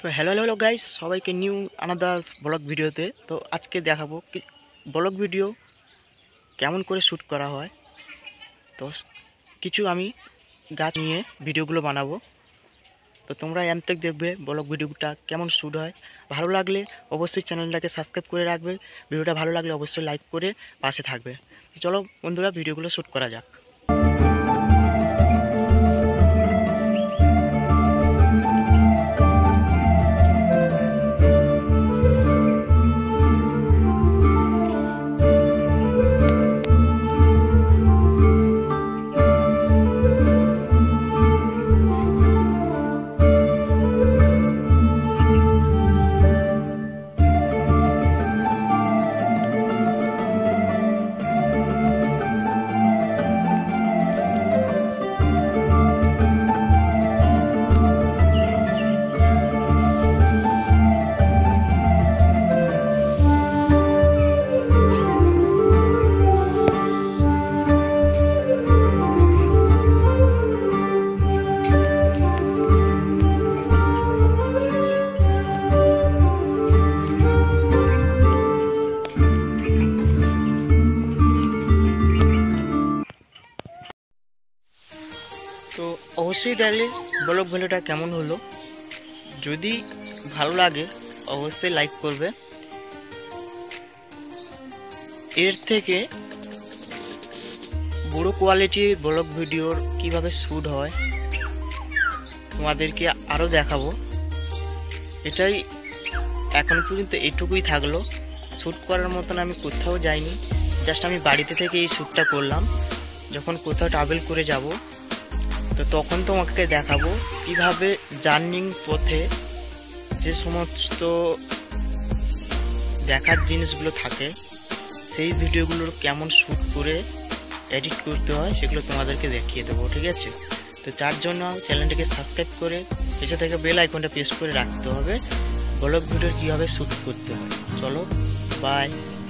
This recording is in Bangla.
তো হ্যালো হ্যালো গাইস, সবাইকে নিউ আনাদার ব্লগ ভিডিওতে। তো আজকে দেখাবো কি ব্লগ ভিডিও কেমন করে শ্যুট করা হয়। তো কিছু আমি গাছ নিয়ে ভিডিওগুলো বানাবো। তো তোমরা এন্ড থেকে দেখবে ব্লগ ভিডিওটা কেমন শ্যুট হয়। ভালো লাগলে অবশ্যই চ্যানেলটাকে সাবস্ক্রাইব করে রাখবে। ভিডিওটা ভালো লাগলে অবশ্যই লাইক করে পাশে থাকবে। চলো বন্ধুরা, ভিডিওগুলো শ্যুট করা যাক। তো অবশ্যই দেখলে ব্লগ ভিডিওটা কেমন হলো। যদি ভালো লাগে অবশ্যই লাইক করবে। এর থেকে বড় কোয়ালিটির ব্লগ ভিডিওর কিভাবে শ্যুট হয় তোমাদেরকে আরও দেখাবো। এটাই এখন পর্যন্ত এইটুকুই থাকলো। শ্যুট করার মতন আমি কোথাও যাইনি, জাস্ট আমি বাড়িতে থেকে এই শ্যুটটা করলাম। যখন কোথাও ট্রাভেল করে যাব তো তখন তোমাকে দেখাবো কিভাবে জার্নিং পথে যে সমস্ত দেখার জিনিসগুলো থাকে সেই ভিডিওগুলোর কেমন শ্যুট করে এডিট করতে হয় সেগুলো তোমাদেরকে দেখিয়ে দেবো, ঠিক আছে? তো তার জন্য চ্যানেলটাকে সাবস্ক্রাইব করে পেছনে থেকে বেল আইকনটা প্রেস করে রাখতে হবে। ব্লগ ভিডিও কীভাবে শ্যুট করতে হয়। চলো, বাই।